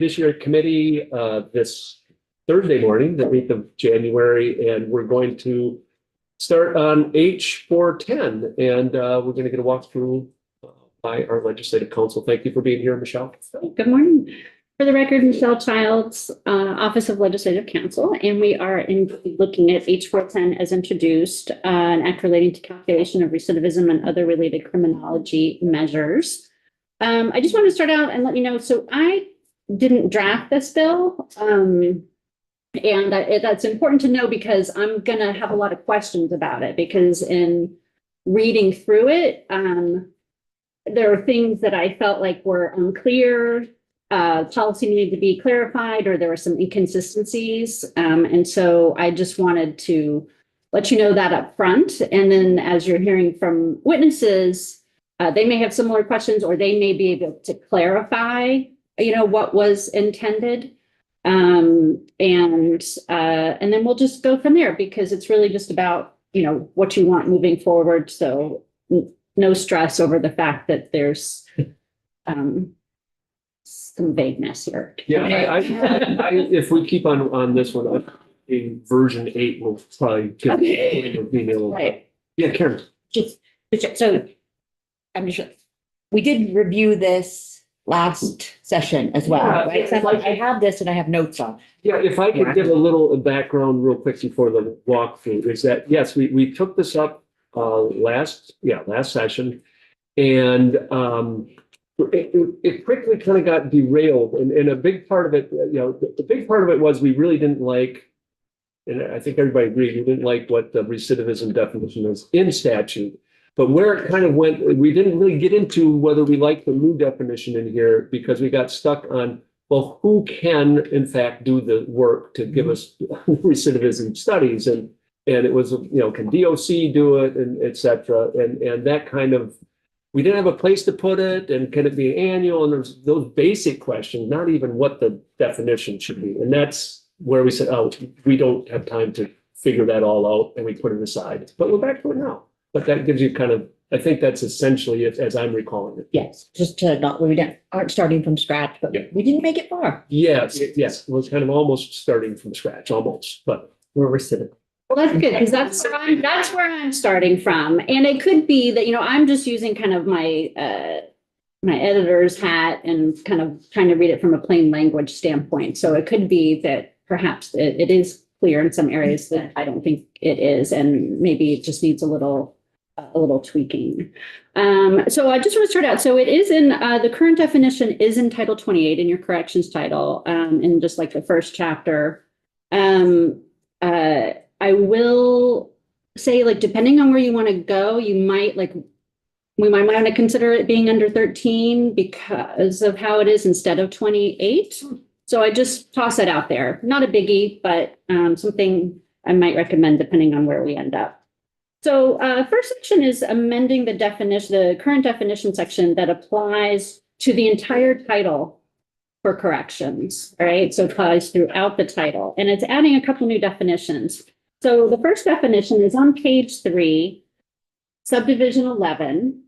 Judiciary Committee this Thursday morning, the 8th of January, and we're going to start on H410, and we're going to get a walkthrough by our legislative counsel. Thank you for being here, Michelle. Good morning. For the record, Michelle Childs, Office of Legislative Counsel, and we are looking at H410 as introduced, an act relating to calculation of recidivism and other related criminology measures. I just want to start out and let you know, so I didn't draft this bill, and that's important to know because I'm going to have a lot of questions about it, because in reading through it, there are things that I felt like were unclear. Policy needed to be clarified, or there were some inconsistencies. And so I just wanted to let you know that up front. And then as you're hearing from witnesses, they may have similar questions, or they may be able to clarify, what was intended. And then we'll just go from there, because it's really just about, what you want moving forward. So no stress over the fact that there's, some vagueness here. Yeah, if we keep on this one, in version 8 will probably get Right. Yeah, Karen. So I'm sure we did review this last session as well, Yeah, right? So I have this and I have notes on. Yeah, if I could give a little background real quick before the walkthrough, is that, yes, we took this up last session, and it quickly kind of got derailed, and a big part of it, the big part of it was we really didn't like, and I think everybody agreed, we didn't like what the recidivism definition is in statute. But where it kind of went, we didn't really get into whether we liked the new definition in here, because we got stuck on, well, who can in fact do the work to give us recidivism studies, and it was, can DOC do it, and et cetera, and that kind of, we didn't have a place to put it, and can it be annual? And there's those basic questions, not even what the definition should be. And that's where we said, oh, we don't have time to figure that all out, and we put it aside. But we're back to it now. But that gives you kind of, I think that's essentially it, as I'm recalling it. Yes, just to not, aren't starting from scratch, but Yeah. we didn't make it far. Yes, it was kind of almost starting from scratch, almost, but we're recidivist. Well, that's good, because that's where I'm starting from. And it could be that, I'm just using kind of my my editor's hat and kind of trying to read it from a plain language standpoint. So it could be that perhaps it is clear in some areas that I don't think it is, and maybe it just needs a little tweaking. So I just want to start out. So it is in the current definition is in Title 28 in your corrections title, in just like the first chapter. I will say, like, depending on where you want to go, we might want to consider it being under 13 because of how it is instead of 28. So I just toss it out there. Not a biggie, but something I might recommend depending on where we end up. So first section is amending the definition, the current definition section that applies to the entire title for corrections, all right? So it applies throughout the title, and it's adding a couple new definitions. So the first definition is on page 3, subdivision 11,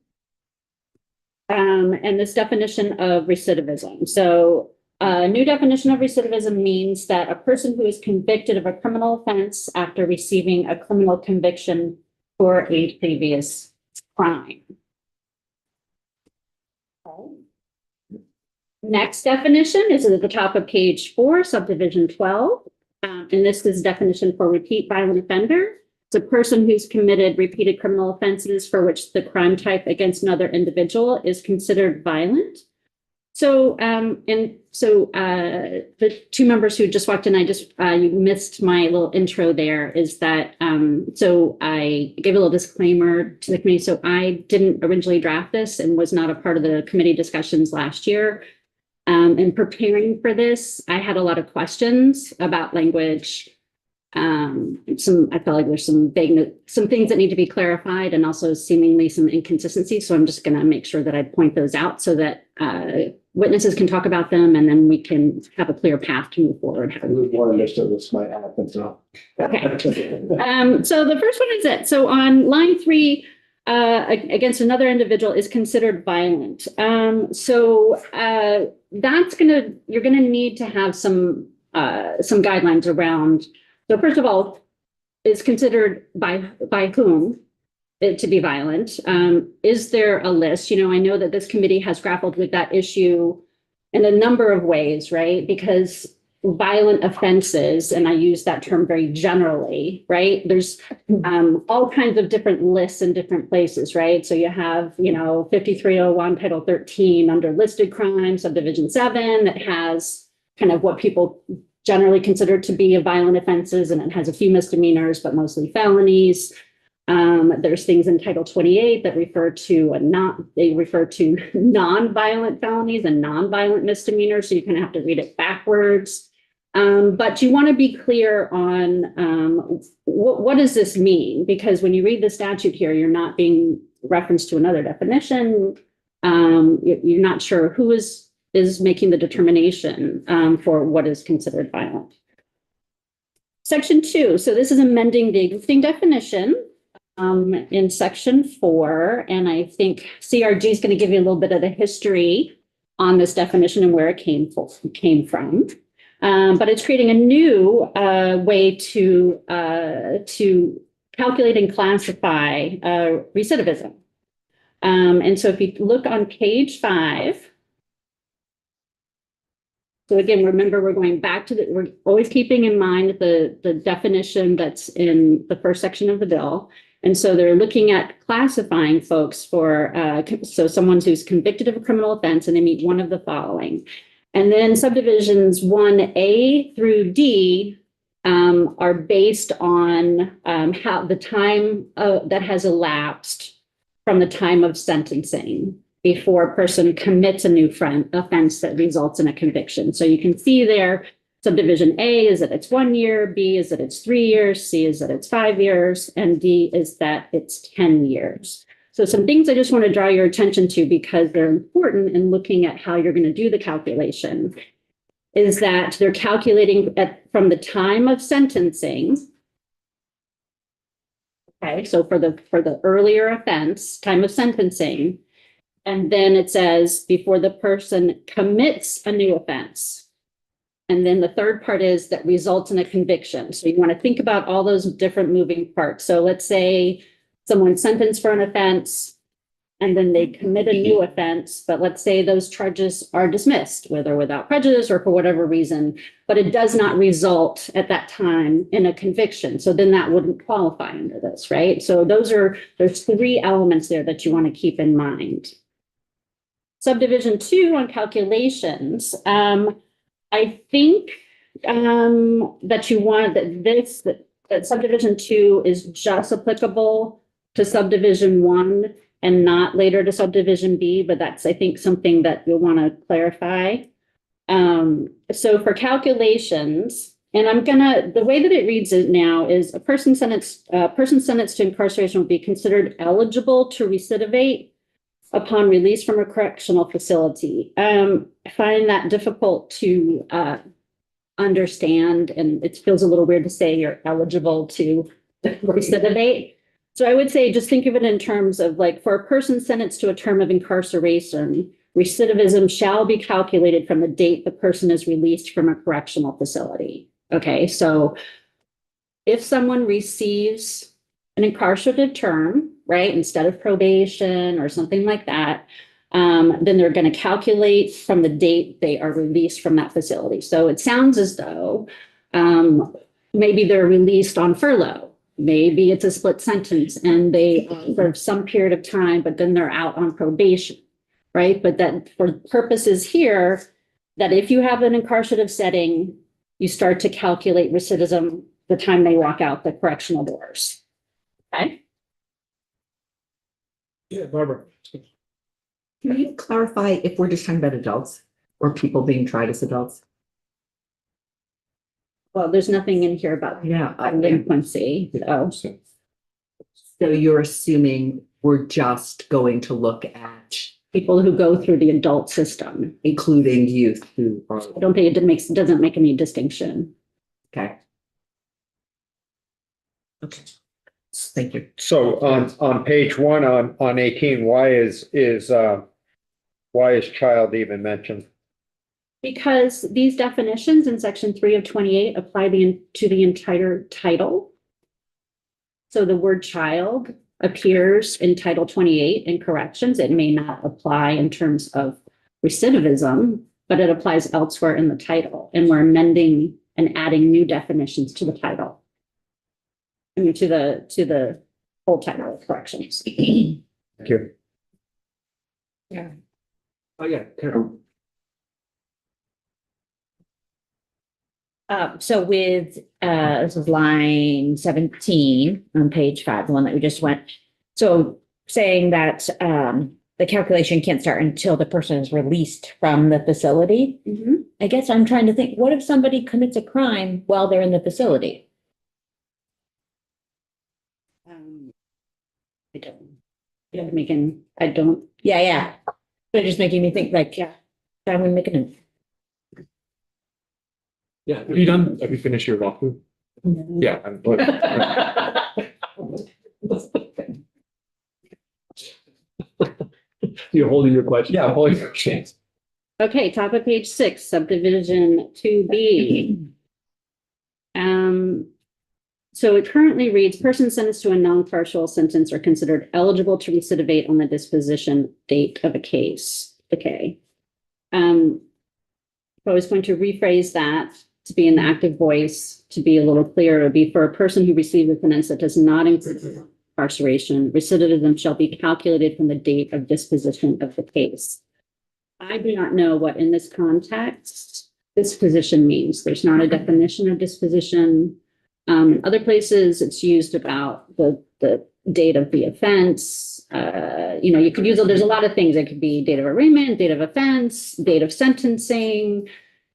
and this definition of recidivism. So a new definition of recidivism means that a person who is convicted of a criminal offense after receiving a criminal conviction for a previous crime. Next definition is at the top of page 4, subdivision 12. And this is definition for repeat violent offender. It's a person who's committed repeated criminal offenses for which the crime type against another individual is considered violent. So, the two members who just walked in, you missed my little intro there, is that, so I gave a little disclaimer to the committee. So I didn't originally draft this and was not a part of the committee discussions last year. In preparing for this, I had a lot of questions about language. I felt like there's some things that need to be clarified, and also seemingly some inconsistencies. So I'm just going to make sure that I point those out so that witnesses can talk about them, and then we can have a clear path to move forward. This might happen. So. Okay. So the first one is it. So on line 3, against another individual is considered violent. You're gonna need to have some guidelines around. So first of all, is considered by whom it to be violent? Is there a list? You know, I know that this committee has grappled with that issue in a number of ways, right? Because violent offenses, and I use that term very generally, right? There's all kinds of different lists in different places, right? So you have, 5301 Title 13 under listed crimes, subdivision 7 that has kind of what people generally consider to be violent offenses, and it has a few misdemeanors, but mostly felonies. There's things in Title 28 that refer to non-violent felonies and non-violent misdemeanors, so you kind of have to read it backwards. But you want to be clear on what does this mean? Because when you read the statute here, you're not being referenced to another definition. You're not sure who is making the determination for what is considered violent. Section 2. So this is amending the existing definition in Section 4, and I think CRG is going to give you a little bit of the history on this definition and where it came from. But it's creating a new way to calculate and classify recidivism. And so if you look on page 5, so again, remember, we're going back to we're always keeping in mind the definition that's in the first section of the bill. And so they're looking at classifying folks for, so someone who's convicted of a criminal offense and they meet one of the following. And then subdivisions 1A through D are based on how the time that has elapsed from the time of sentencing before a person commits a new offense that results in a conviction. So you can see there, subdivision A is that it's 1 year, B is that it's 3 years, C is that it's 5 years, and D is that it's 10 years. So some things I just want to draw your attention to because they're important in looking at how you're going to do the calculation is that they're calculating from the time of sentencing. Okay, so for the earlier offense, time of sentencing, and then it says before the person commits a new offense. And then the third part is that results in a conviction. So you want to think about all those different moving parts. So let's say someone's sentenced for an offense and then they commit a new offense, but let's say those charges are dismissed, whether without prejudice or for whatever reason, but it does not result at that time in a conviction. So then that wouldn't qualify under this, right? So there's 3 elements there that you want to keep in mind. Subdivision 2 on calculations. I think that you want that subdivision 2 is just applicable to subdivision 1 and not later to subdivision B, but that's, I think, something that you'll want to clarify. So for calculations, and the way that it reads it now is a person sentenced to incarceration will be considered eligible to recidivate upon release from a correctional facility. I find that difficult to understand, and it feels a little weird to say you're eligible to recidivate. So I would say just think of it in terms of like for a person sentenced to a term of incarceration, recidivism shall be calculated from the date the person is released from a correctional facility. Okay, so if someone receives an incarcerated term, right, instead of probation or something like that, then they're going to calculate from the date they are released from that facility. So it sounds as though maybe they're released on furlough. Maybe it's a split sentence and they serve some period of time, but then they're out on probation, right? But that for purposes here, that if you have an incarcerative setting, you start to calculate recidivism the time they walk out the correctional doors. Okay. Yeah, Barbara. Can you clarify if we're just talking about adults or people being tried as adults? Well, there's nothing in here about delinquency. So you're assuming we're just going to look at People who go through the adult system. including youth who are, I don't think it doesn't make any distinction. okay. Okay. Thank you. So on page one, on 18, why is child even mentioned? Because these definitions in section 3 of 28 apply to the entire title. So the word child appears in Title 28 in corrections. It may not apply in terms of recidivism, but it applies elsewhere in the title. And we're amending and adding new definitions to the title. I mean, to the whole title of corrections. Thank you. Oh, yeah, Carol. So with, this is line 17 on page 5, the one that we just went. So saying that, the calculation can't start until the person is released from the facility. Mhm. I guess I'm trying to think, what if somebody commits a crime while they're in the facility? I don't. Yeah, making. I don't. Yeah. They're just making me think like, Yeah. are we making it? Yeah. Have you done, have you finished your walkthrough? Yeah. You're holding your question. Yeah, holy chance. Okay, top of page 6, subdivision 2B. So it currently reads, persons sentenced to a non-carceral sentence are considered eligible to recidivate on the disposition date of a case. Okay. I was going to rephrase that to be in the active voice, to be a little clearer. It would be for a person who received a sentence that does not include incarceration, recidivism shall be calculated from the date of disposition of the case. I do not know what in this context disposition means. There's not a definition of disposition. Other places it's used about the date of the offense. You could use, there's a lot of things. It could be date of arraignment, date of offense, date of sentencing,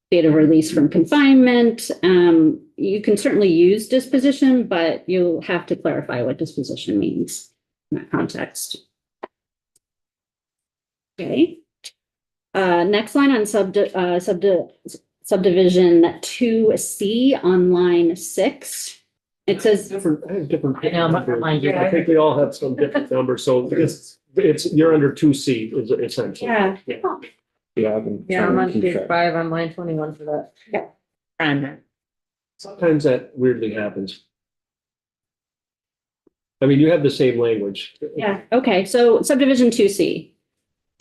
date of release from confinement. You can certainly use disposition, but you'll have to clarify what disposition means in that context. Okay. Next line on subdivision 2C on line 6. It says, I have different. I know, mine too. I think we all have some different numbers, so you're under 2C is essentially. yeah, Yeah, I've been Yeah, I'm trying on to keep page track. 5, on line 21 for that. Yeah. Sometimes that weirdly happens. I mean, you have the same language. yeah. Okay, so subdivision 2C.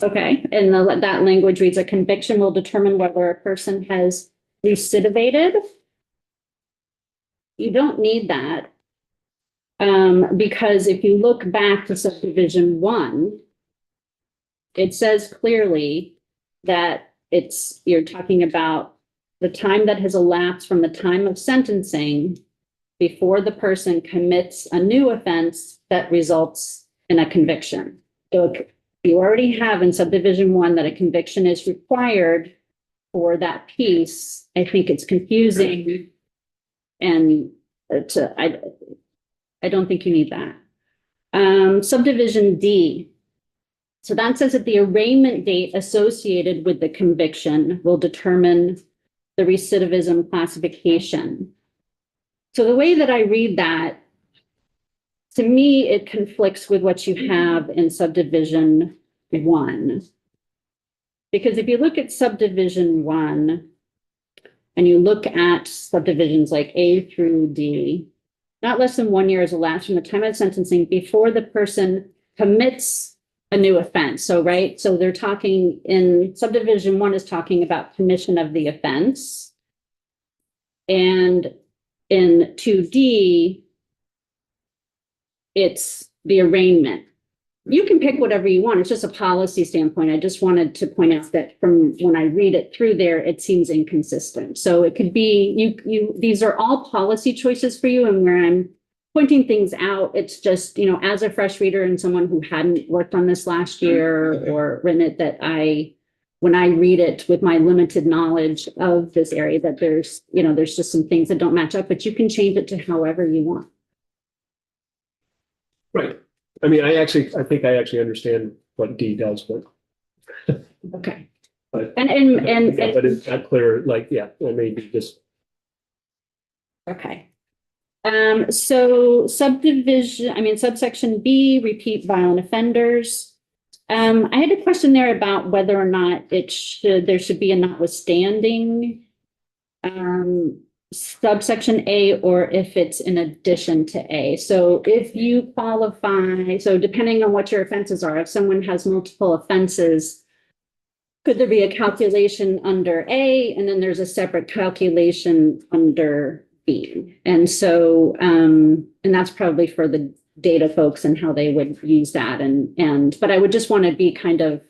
Okay, and that language reads, a conviction will determine whether a person has recidivated. You don't need that. Because if you look back to subdivision 1, it says clearly that you're talking about the time that has elapsed from the time of sentencing before the person commits a new offense that results in a conviction. So you already have in subdivision 1 that a conviction is required for that piece. I think it's confusing, and I don't think you need that. Subdivision D. So that says that the arraignment date associated with the conviction will determine the recidivism classification. So the way that I read that, to me, it conflicts with what you have in subdivision 1. Because if you look at subdivision 1 and you look at subdivisions like A through D, not less than 1 year is elapsed from the time of sentencing before the person commits a new offense. So, right, so they're talking in subdivision 1 is talking about commission of the offense. And in 2D, it's the arraignment. You can pick whatever you want. It's just a policy standpoint. I just wanted to point out that from when I read it through there, it seems inconsistent. So it could be these are all policy choices for you. And where I'm pointing things out, it's just, as a fresh reader and someone who hadn't worked on this last year or written it, that when I read it with my limited knowledge of this area, that there's just some things that don't match up, but you can change it to however you want. Right. I mean, I think I actually understand what D does, but. Okay. But And but it's not clear, like, yeah, it may be just. okay. So subsection B, repeat violent offenders. I had a question there about whether or not there should be a notwithstanding subsection A, or if it's in addition to A. So if you qualify, so depending on what your offenses are, if someone has multiple offenses, could there be a calculation under A and then there's a separate calculation under B? And so, and that's probably for the data folks and how they would use that. But I would just want to be kind of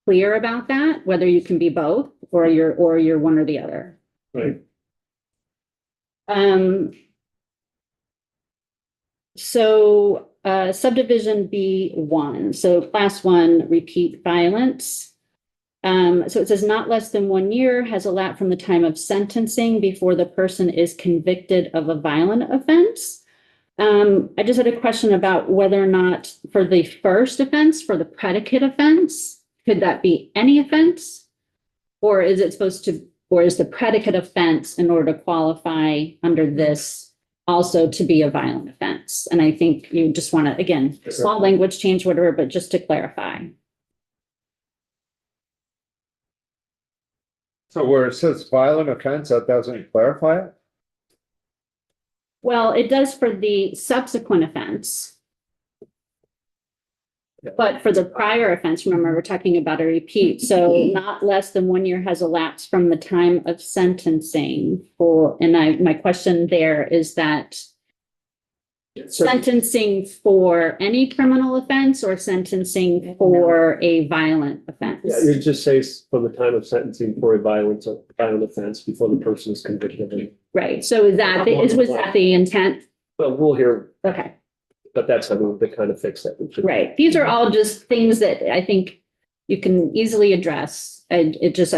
clear about that, whether you can be both or you're one or the other. Right. So subdivision B1, so class 1, repeat violence. So it says not less than 1 year has elapsed from the time of sentencing before the person is convicted of a violent offense. I just had a question about whether or not for the first offense, for the predicate offense, could that be any offense? Or is it or is the predicate offense in order to qualify under this also to be a violent offense? And I think you just want to, again, small language change, whatever, but just to clarify. So where it says violent offense, that doesn't clarify it? Well, it does for the subsequent offense. But for the prior offense, remember, we're talking about a repeat. So not less than 1 year has elapsed from the time of sentencing my question there is that sentencing for any criminal offense or sentencing for a violent offense? Yeah, you just say from the time of sentencing for a violent offense before the person is convicted. Right. So was that the intent? Well, we'll hear, Okay. but that's how we kind of fix that. Right. These are all just things that I think you can easily address. I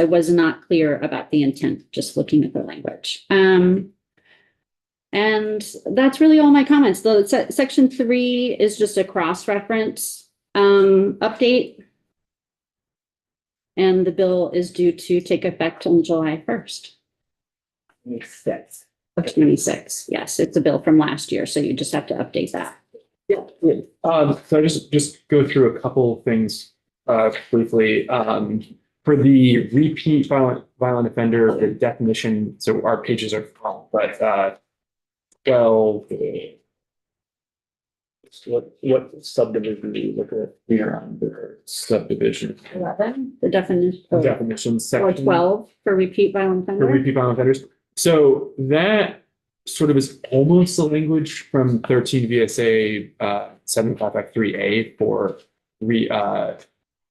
was not clear about the intent, just looking at the language. And that's really all my comments. The section 3 is just a cross-reference update. And the bill is due to take effect on July 1st. 26. Of 26. Yes, it's a bill from last year, so you just have to update that. Yeah. So I just go through a couple things briefly. For the repeat violent offender, the definition, so our pages are wrong, but 12. What subdivision do you look at? We are under subdivision 11, the definition. definition Or section 12 for repeat violent for offender. repeat violent offenders. So that sort of is almost the language from 13 VSA 7553A for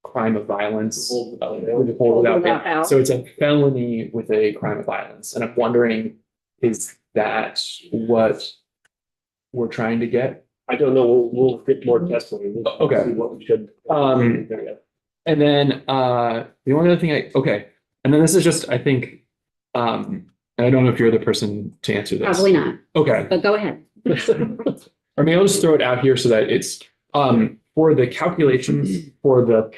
crime of violence. Withhold without bail. So it's a felony with a crime of violence. And I'm wondering, is that what we're trying to get? I don't know. We'll get more testimony. We'll Okay. see what we should. And then the only other thing and then this is just, I think, and I don't know if you're the person to answer this. Probably not, Okay. but go ahead. Or maybe I'll just throw it out here so that it's for the calculations for the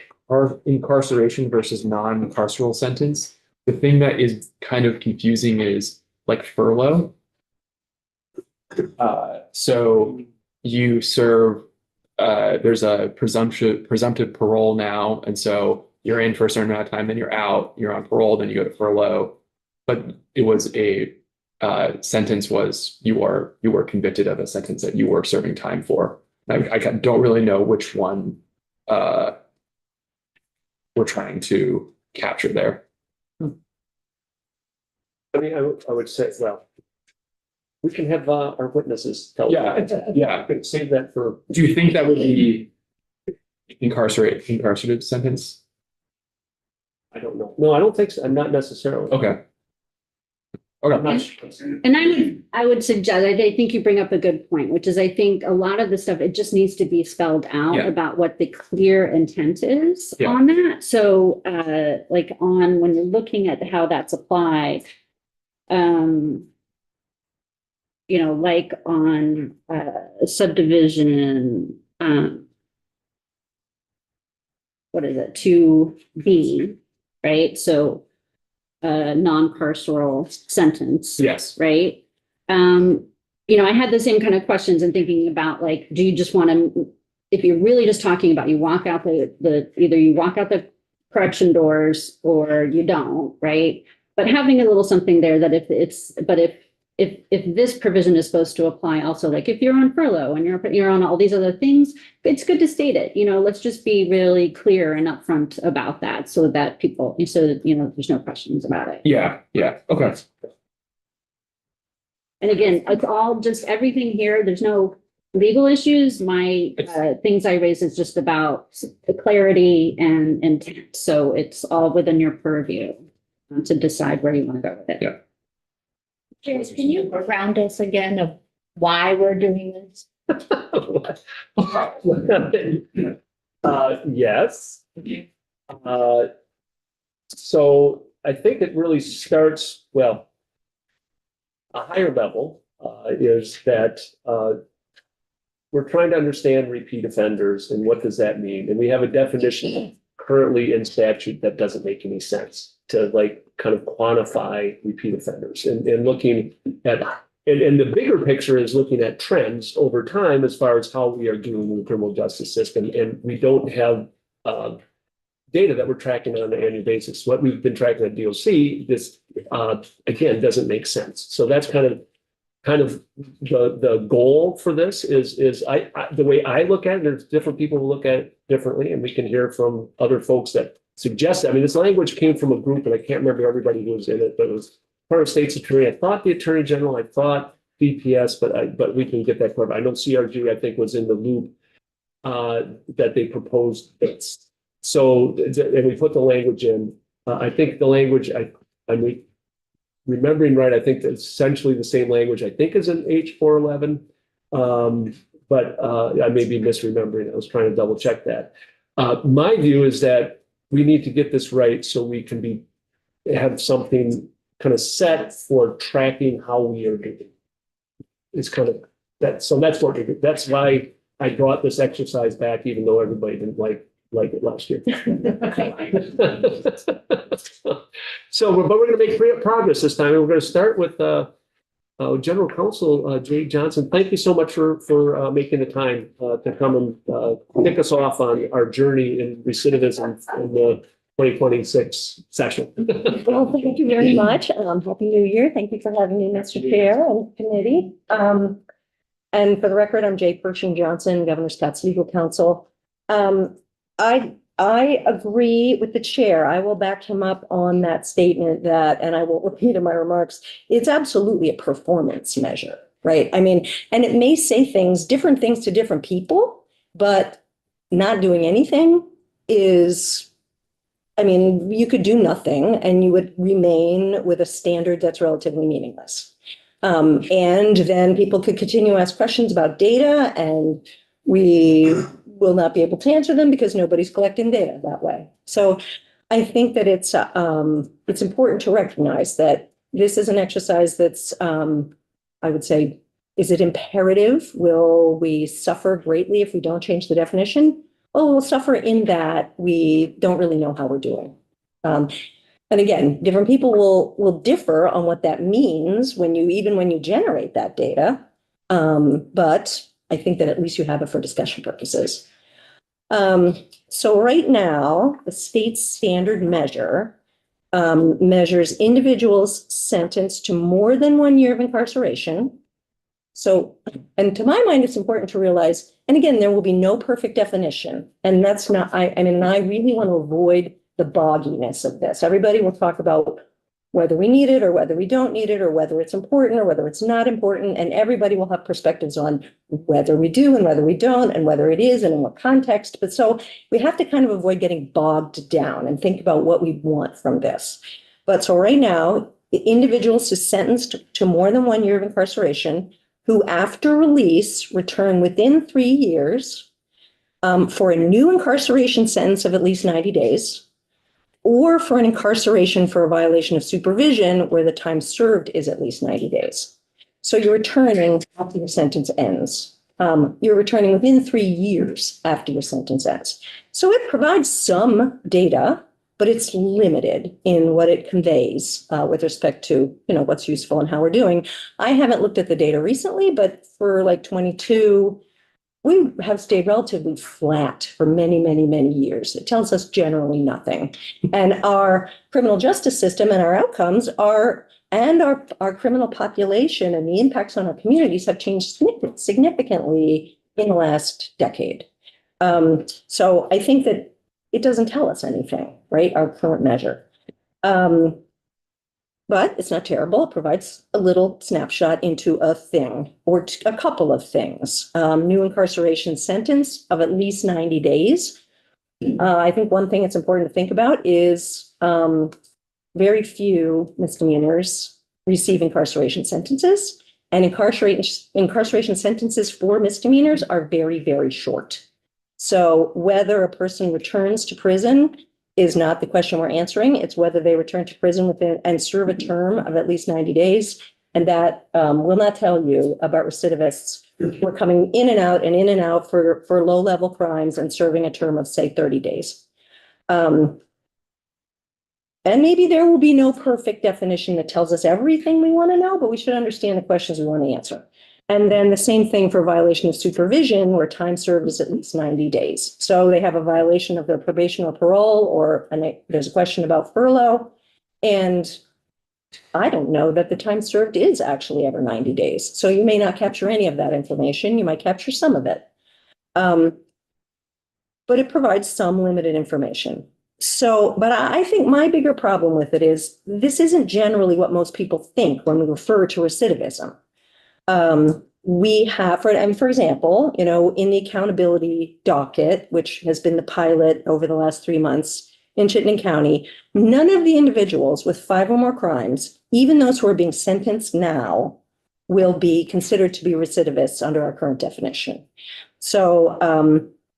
incarceration versus non-carceral sentence. The thing that is kind of confusing is like furlough. So you serve, there's a presumptive parole now. And so you're in for a certain amount of time, then you're out, you're on parole, then you go to furlough. But it was a sentence was you were convicted of a sentence that you were serving time for. I don't really know which one we're trying to capture there. I mean, I would say, well, we can have our witnesses tell. Yeah, yeah. I could save that for. Do you think that would be incarcerated sentence? I don't know. No, I don't think so. Not necessarily. Okay. I'm not Okay. sure. And I would suggest, I think you bring up a good point, which is I think a lot of the stuff, it just needs to be spelled out Yeah. about what the clear intent is Yeah. on that. So like when you're looking at how that's applied, like on subdivision, what is it, 2B, right? So non-carceral sentence. Yes. Right? I had the same kind of questions and thinking about like, do you just want to, if you're really just talking about you walk out either you walk out the correction doors or you don't, right? But having a little something there that if this provision is supposed to apply also, like if you're on furlough and you're on all these other things, it's good to state it, let's just be really clear and upfront about that so that there's no questions about it. Yeah, okay. And again, it's all just everything here. There's no legal issues. My things I raise is just about the clarity and intent. So it's all within your purview to decide where you want to go with it. Yeah. James, can you ground us again of why we're doing this? Yes. So I think it really starts, well, a higher level is that we're trying to understand repeat offenders and what does that mean? And we have a definition currently in statute that doesn't make any sense to like kind of quantify repeat offenders and looking at, and the bigger picture is looking at trends over time as far as how we are doing in the criminal justice system. And we don't have data that we're tracking on an annual basis. What we've been tracking at DOC, this again doesn't make sense. So that's kind of the goal for this is the way I look at it. There's different people who look at it differently, and we can hear from other folks that suggest that. I mean, this language came from a group, and I can't remember everybody who was in it, but it was part of state's attorney. I thought the attorney general, I thought DPS, but we can get that covered. I know CRG, I think, was in the loop that they proposed this. So, and we put the language in. I think the language, I'm remembering right, I think that's essentially the same language, I think, is in H411. But I may be misremembering. I was trying to double check that. My view is that we need to get this right so we can have something kind of set for tracking how we are doing. It's kind of that. So that's what we do. That's why I brought this exercise back, even though everybody didn't like it last year. So, but we're going to make great progress this time. And we're going to start with General Counsel Jade Johnson. Thank you so much for making the time to come and kick us off on our journey in recidivism in the 2026 session. Well, thank you very much. Happy New Year. Thank you for having me, Mr. Chair and committee. And for the record, I'm Jay Pershing Johnson, Governor Scott's legal counsel. I agree with the chair. I will back him up on that statement and I will repeat in my remarks, it's absolutely a performance measure, right? I mean, and it may say different things to different people, but not doing anything is, I mean, you could do nothing and you would remain with a standard that's relatively meaningless. And then people could continue to ask questions about data and we will not be able to answer them because nobody's collecting data that way. So I think that it's important to recognize that this is an exercise that's, I would say, is it imperative? Will we suffer greatly if we don't change the definition? Oh, we'll suffer in that we don't really know how we're doing. And again, different people will differ on what that means when you generate that data. But I think that at least you have it for discussion purposes. So right now, the state standard measure measures individuals sentenced to more than 1 year of incarceration. So, and to my mind, it's important to realize, and again, there will be no perfect definition. And that's not, I really want to avoid the bogginess of this. Everybody will talk about whether we need it or whether we don't need it or whether it's important or whether it's not important. And everybody will have perspectives on whether we do and whether we don't and whether it is and in what context. But so we have to kind of avoid getting bogged down and think about what we want from this. But so right now, individuals who sentenced to more than 1 year of incarceration who after release return within 3 years for a new incarceration sentence of at least 90 days, or for an incarceration for a violation of supervision where the time served is at least 90 days. So you're returning after your sentence ends. You're returning within 3 years after your sentence ends. So it provides some data but it's limited in what it conveys with respect to, what's useful and how we're doing. I haven't looked at the data recently, but for like 22, we have stayed relatively flat for many, many, many years. It tells us generally nothing. And our criminal justice system and our outcomes and our criminal population and the impacts on our communities have changed significantly in the last decade. So I think that it doesn't tell us anything, right? Our current measure. But it's not terrible. It provides a little snapshot into a thing or a couple of things. New incarceration sentence of at least 90 days. I think one thing that's important to think about is very few misdemeanors receive incarceration sentences, and incarceration sentences for misdemeanors are very, very short. So whether a person returns to prison is not the question we're answering. It's whether they return to prison within and serve a term of at least 90 days. And that will not tell you about recidivists who are coming in and out for low-level crimes and serving a term of, say, 30 days. And maybe there will be no perfect definition that tells us everything we want to know, but we should understand the questions we want to answer. And then the same thing for violation of supervision, where time served is at least 90 days. So they have a violation of their probation or parole, and there's a question about furlough. And I don't know that the time served is actually ever 90 days. So you may not capture any of that information. You might capture some of it. But it provides some limited information. So, but I think my bigger problem with it is this isn't generally what most people think when we refer to recidivism. We have, for example, in the accountability docket, which has been the pilot over the last 3 months in Chittenden County, none of the individuals with 5 or more crimes, even those who are being sentenced now, will be considered to be recidivists under our current definition. So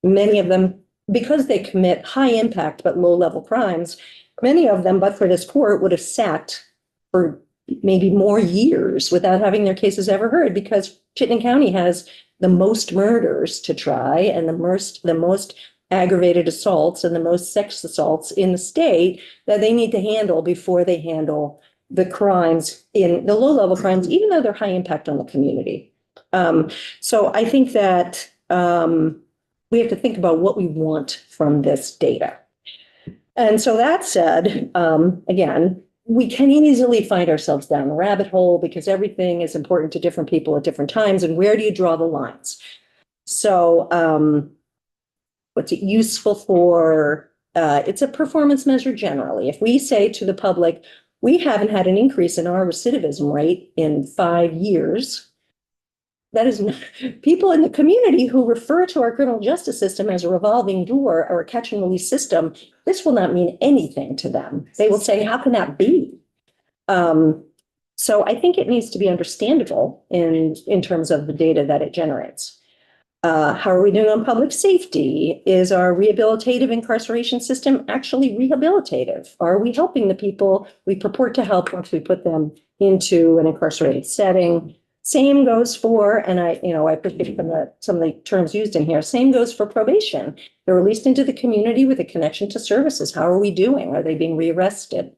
many of them, because they commit high impact but low level crimes, many of them, but for this court, would have sat for maybe more years without having their cases ever heard, because Chittenden County has the most murders to try and the most aggravated assaults and the most sex assaults in the state that they need to handle before they handle the crimes, in the low-level crimes, even though they're high impact on the community. So I think that we have to think about what we want from this data. And so that said, again, we can easily find ourselves down a rabbit hole because everything is important to different people at different times. And where do you draw the lines? So what's it useful for? It's a performance measure generally. If we say to the public, we haven't had an increase in our recidivism rate in 5 years, that is not, people in the community who refer to our criminal justice system as a revolving door or a catch and release system, this will not mean anything to them. They will say, how can that be? So I think it needs to be understandable in terms of the data that it generates. How are we doing on public safety? Is our rehabilitative incarceration system actually rehabilitative? Are we helping the people we purport to help once we put them into an incarcerated setting? Same goes for, and I appreciate some of the terms used in here, same goes for probation. They're released into the community with a connection to services. How are we doing? Are they being rearrested?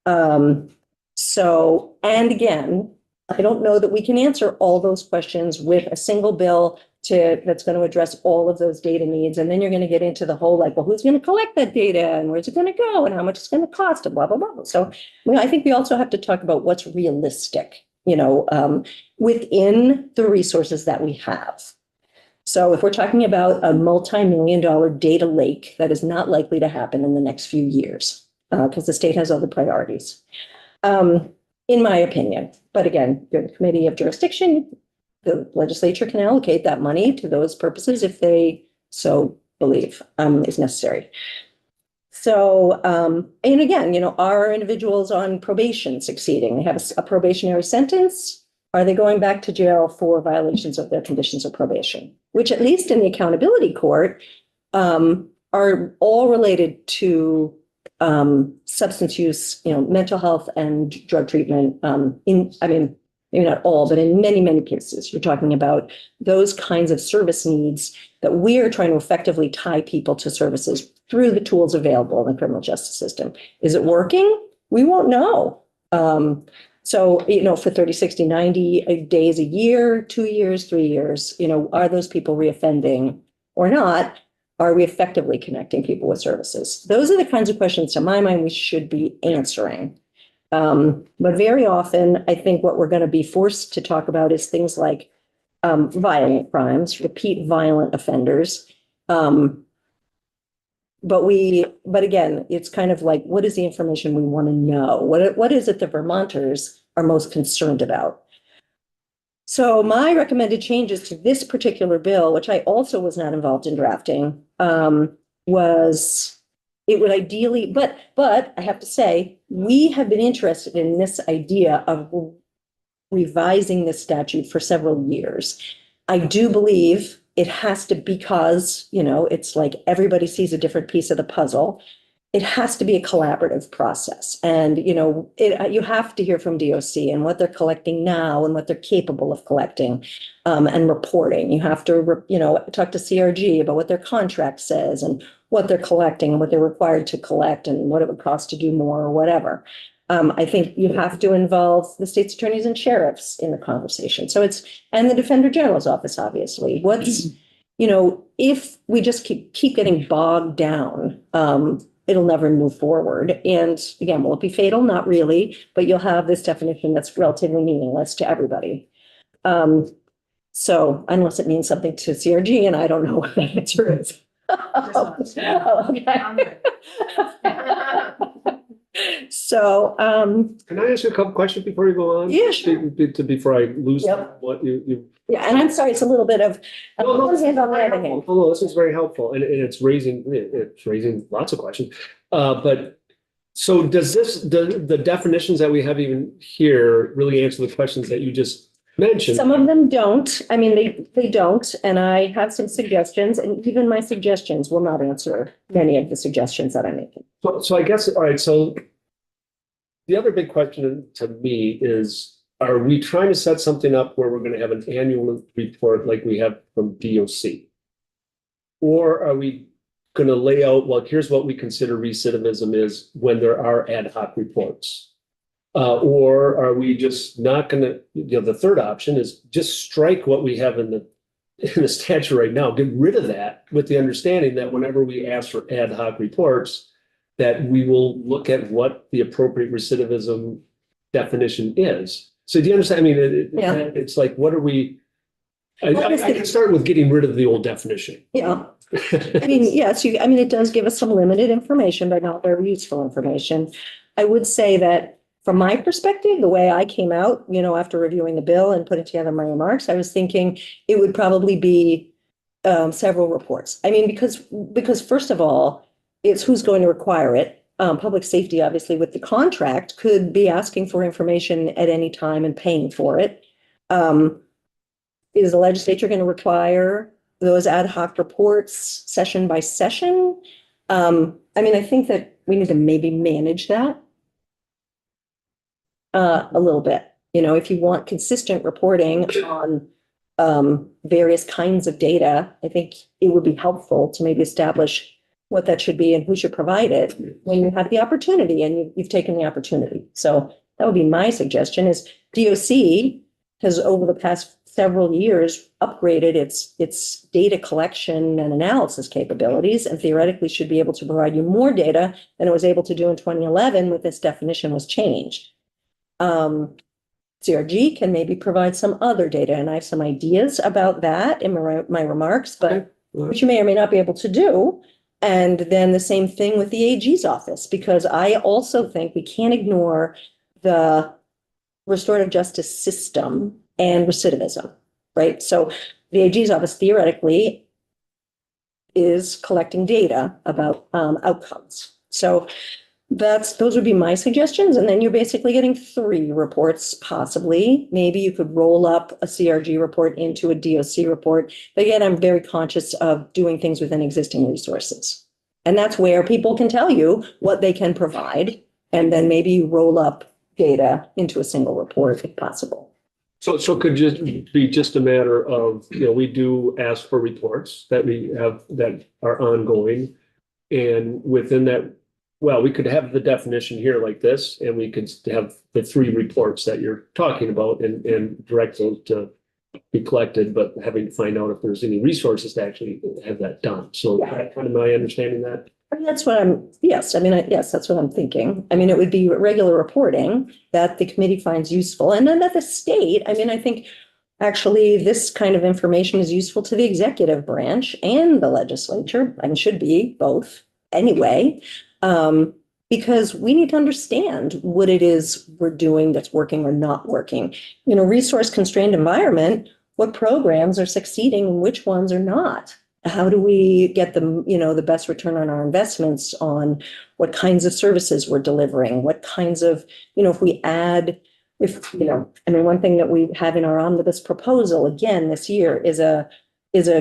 So, and again, I don't know that we can answer all those questions with a single bill that's going to address all of those data needs. And then you're going to get into the whole, like, well, who's going to collect that data and where's it going to go and how much it's going to cost and blah, blah, blah. So I think we also have to talk about what's realistic, within the resources that we have. So if we're talking about a multi-million-dollar data lake, that is not likely to happen in the next few years because the state has other priorities, in my opinion. But again, you're the committee of jurisdiction. The legislature can allocate that money to those purposes if they so believe is necessary. So, and again, are individuals on probation succeeding? They have a probationary sentence. Are they going back to jail for violations of their conditions of probation? Which, at least in the accountability court, are all related to substance use, mental health and drug treatment. Maybe not all, but in many, many cases, you're talking about those kinds of service needs that we are trying to effectively tie people to services through the tools available in the criminal justice system. Is it working? We won't know. So, you know, for 30, 60, 90 days, a year, 2 years, 3 years, you know, are those people reoffending or not? Are we effectively connecting people with services? Those are the kinds of questions, to my mind, we should be answering. But very often, I think what we're going to be forced to talk about is things like violent crimes, repeat violent offenders. But again, it's kind of like, what is the information we want to know? What is it that Vermonters are most concerned about? So my recommended changes to this particular bill, which I also was not involved in drafting, was it would ideally, but I have to say, we have been interested in this idea of revising this statute for several years. I do believe it has to, because, you know, it's like everybody sees a different piece of the puzzle. It has to be a collaborative process. And, you know, you have to hear from DOC and what they're collecting now and what they're capable of collecting and reporting. You have to, you know, talk to CRG about what their contract says and what they're collecting and what they're required to collect and what it would cost to do more or whatever. I think you have to involve the state's attorneys and sheriffs in the conversation. So it's, and the Defender General's office, obviously. What's, you know, if we just keep getting bogged down, it'll never move forward. And again, will it be fatal? Not really, but you'll have this definition that's relatively meaningless to everybody. So unless it means something to CRG, and I don't know what that answer is. So, Can I ask you a couple questions before you go on? Yeah, sure. Before I lose Yep. what you. yeah, and I'm sorry, it's a little bit of, on No, one hand, on the other hand. Oh, no, this is very helpful and it's raising lots of questions. But so does the definitions that we have even here really answer the questions that you just mentioned? Some of them don't. I mean, they don't. And I have some suggestions, and even my suggestions will not answer many of the suggestions that I'm making. So I guess, all right, so the other big question to me is, are we trying to set something up where we're going to have an annual report like we have from DOC? Or are we going to lay out, well, here's what we consider recidivism is when there are ad hoc reports? Or are we just not going to, you know, the third option is just strike what we have in the statute right now, get rid of that with the understanding that whenever we ask for ad hoc reports, that we will look at what the appropriate recidivism definition is. So do you understand? I mean, it's like, what are we, I can start with getting rid of the old definition. Yeah. I mean, yes, I mean, it does give us some limited information, but not very useful information. I would say that from my perspective, the way I came out, you know, after reviewing the bill and putting together my remarks, I was thinking it would probably be several reports. I mean, because first of all, it's who's going to require it. Public safety, obviously, with the contract, could be asking for information at any time and paying for it. Is the legislature going to require those ad hoc reports session by session? I mean, I think that we need to maybe manage that a little bit. You know, if you want consistent reporting on various kinds of data, I think it would be helpful to maybe establish what that should be and who should provide it when you have the opportunity and you've taken the opportunity. So that would be my suggestion. Is DOC has over the past several years upgraded its data collection and analysis capabilities, and theoretically should be able to provide you more data than it was able to do in 2011 when this definition was changed. CRG can maybe provide some other data, and I have some ideas about that in my remarks, but which you may or may not be able to do. And then the same thing with the AG's office, because I also think we can't ignore the restorative justice system and recidivism, right? So the AG's office theoretically is collecting data about outcomes. So those would be my suggestions. And then you're basically getting 3 reports, possibly. Maybe you could roll up a CRG report into a DOC report. But again, I'm very conscious of doing things within existing resources. And that's where people can tell you what they can provide. And then maybe you roll up data into a single report if possible. So it could just be just a matter of, you know, we do ask for reports that we have that are ongoing. And within that, well, we could have the definition here like this, and we could have the three reports that you're talking about and direct those to be collected, but having to find out if there's any resources to actually have that done. So kind of my understanding that. I mean, that's what yes, I mean, yes, that's what I'm thinking. I mean, it would be regular reporting that the committee finds useful, and then that the state, I mean, I think actually this kind of information is useful to the executive branch and the legislature, and should be both anyway. Because we need to understand what it is we're doing that's working or not working. You know, resource constrained environment, what programs are succeeding and which ones are not? How do we get the, you know, the best return on our investments on what kinds of services we're delivering, what kinds of, you know, if we add, if, you know, I mean, one thing that we have in our omnibus proposal again this year is a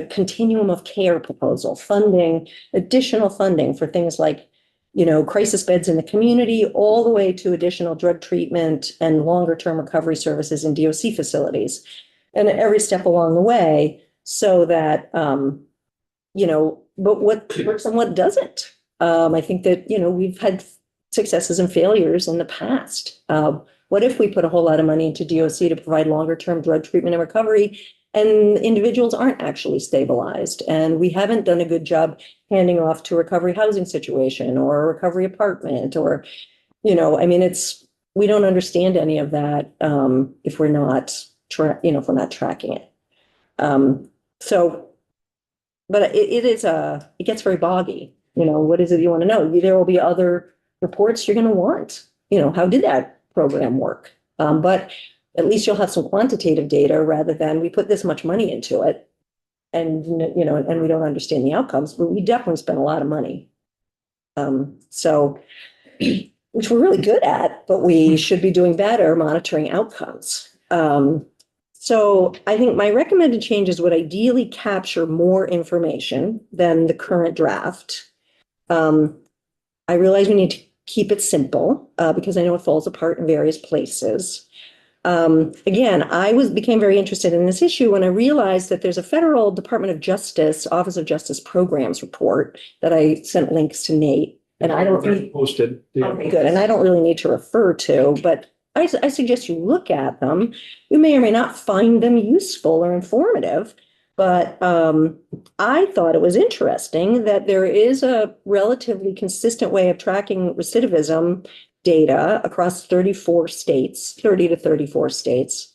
continuum of care proposal, funding, additional funding for things like, you know, crisis beds in the community, all the way to additional drug treatment and longer term recovery services in DOC facilities. And every step along the way, so that, you know, but what works and what doesn't. I think that, you know, we've had successes and failures in the past. What if we put a whole lot of money into DOC to provide longer term drug treatment and recovery, and individuals aren't actually stabilized, and we haven't done a good job handing off to a recovery housing situation or a recovery apartment, or, you know, I mean, we don't understand any of that if we're not if we're not tracking it. So, but it gets very boggy. You know, what is it you want to know? There will be other reports you're going to want. You know, how did that program work? But at least you'll have some quantitative data rather than we put this much money into it and, you know, and we don't understand the outcomes, but we definitely spent a lot of money. So, which we're really good at, but we should be doing better monitoring outcomes. So I think my recommended changes would ideally capture more information than the current draft. I realize we need to keep it simple because I know it falls apart in various places. Again, became very interested in this issue when I realized that there's a federal Department of Justice, Office of Justice Programs report that I sent links to Nate. And I don't really posted. Yeah. Okay, good. And I don't really need to refer to, but I suggest you look at them. You may or may not find them useful or informative, but I thought it was interesting that there is a relatively consistent way of tracking recidivism data across 34 states, 30 to 34 states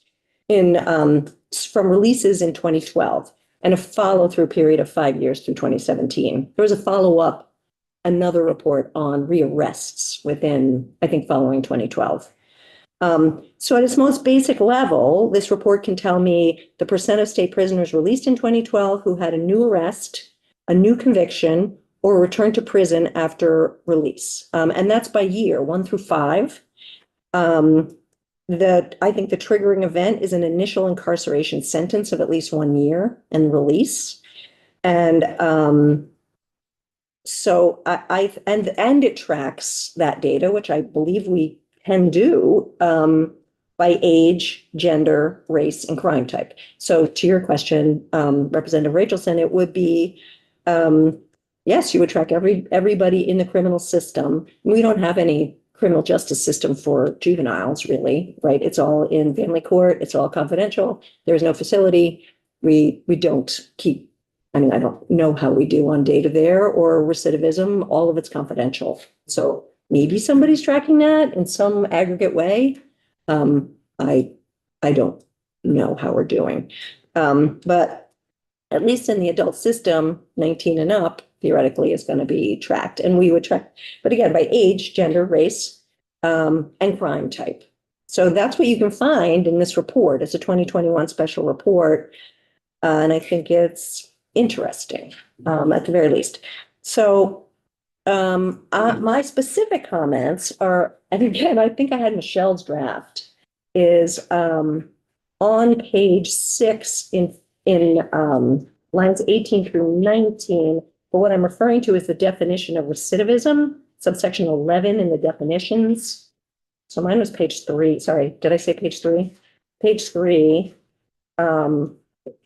from releases in 2012 and a follow-through period of 5 years through 2017. There was a follow-up, another report on rearrests within, I think, following 2012. So at its most basic level, this report can tell me the percent of state prisoners released in 2012 who had a new arrest, a new conviction, or return to prison after release. And that's by year, 1 through 5. I think the triggering event is an initial incarceration sentence of at least 1 year and release. And so and it tracks that data, which I believe we can do by age, gender, race, and crime type. So to your question, Representative Rachelson, it would be, yes, you would track everybody in the criminal system. We don't have any criminal justice system for juveniles, really, right? It's all in family court. It's all confidential. There's no facility. We don't keep, I mean, I don't know how we do on data there or recidivism. All of it's confidential. So maybe somebody's tracking that in some aggregate way. I don't know how we're doing. But at least in the adult system, 19 and up, theoretically, is going to be tracked. And we would track, but again, by age, gender, race, and crime type. So that's what you can find in this report. It's a 2021 special report. And I think it's interesting, at the very least. So my specific comments are, and again, I think I had Michelle's draft, is on page 6 in lines 18 through 19. But what I'm referring to is the definition of recidivism, subsection 11 in the definitions. So mine was page 3. Sorry, did I say page 3? Page 3.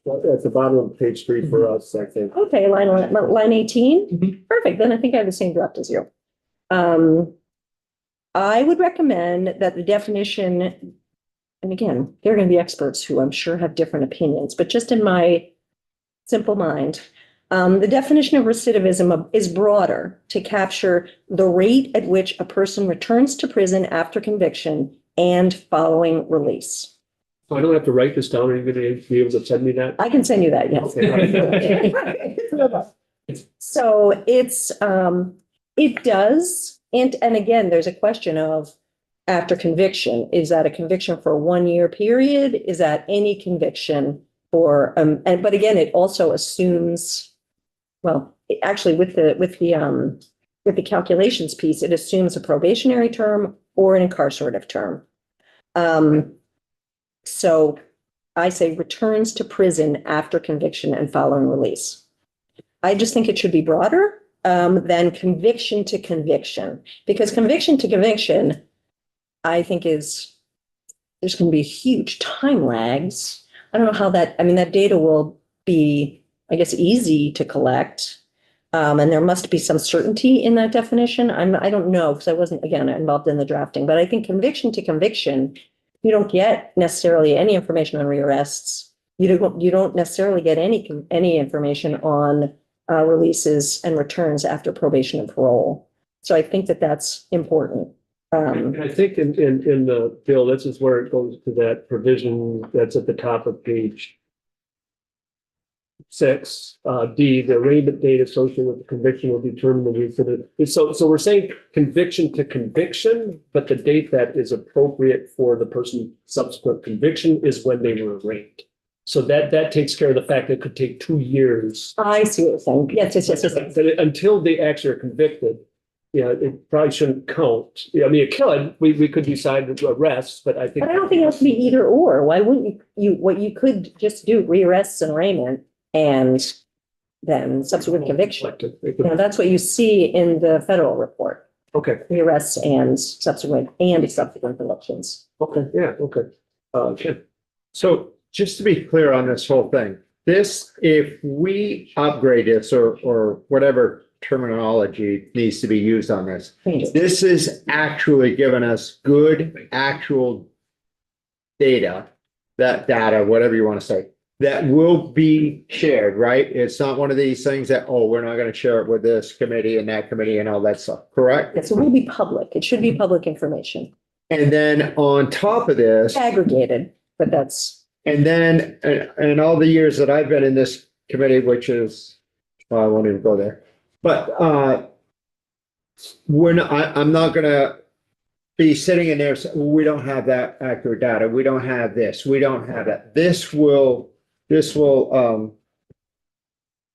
At the bottom of page 3 for us, I think. Okay, line 18? Mhm. Perfect, then I think I have the same draft as you. I would recommend that the definition, and again, there are going to be experts who I'm sure have different opinions, but just in my simple mind, the definition of recidivism is broader to capture the rate at which a person returns to prison after conviction and following release. So I don't have to write this down. Are you going to be able to send me that? I can send you that, yes. Okay. So it's, it does, and again, there's a question of after conviction, is that a conviction for a 1 year period? Is that any conviction for, but again, it also assumes, well, actually with the calculations piece, it assumes a probationary term or an incarcerative term. So I say returns to prison after conviction and following release. I just think it should be broader than conviction to conviction, because conviction to conviction, I think there's going to be huge time lags. I don't know how that data will be, I guess, easy to collect. And there must be some certainty in that definition. I don't know, because I wasn't, again, involved in the drafting, but I think conviction to conviction, you don't get necessarily any information on rearrests. You don't necessarily get any information on releases and returns after probation and parole. So I think that that's important. And I think in the bill, this is where it goes to that provision that's at the top of page 6, D, the arraignment date associated with the conviction will determine the recidivist. So we're saying conviction to conviction, but the date that is appropriate for the person's subsequent conviction is when they were arraigned. So that takes care of the fact that it could take 2 years. I see what you're saying. Yes. That until they actually are convicted, it probably shouldn't count. I mean, it could. We could decide to arrest, but I think. But I don't think it has to be either or. Why wouldn't what you could just do rearrests and arraignment and then subsequent conviction. That's what you see in the federal report. Okay. Rearrests and subsequent convictions. Okay. Yeah. Okay. Ken. So just to be clear on this whole thing, if we upgrade this or whatever terminology needs to be used on this, this is actually giving us good actual data, whatever you want to say, that will be shared, right? It's not one of these things that, we're not going to share it with this committee and that committee and all that stuff, correct? Yes, it will be public. It should be public information. And then on top of this, Aggregated, but that's. and then, and all the years that I've been in this committee, which is, I won't even go there, but I'm not gonna be sitting in there saying, we don't have that accurate data. We don't have this. We don't have that. This will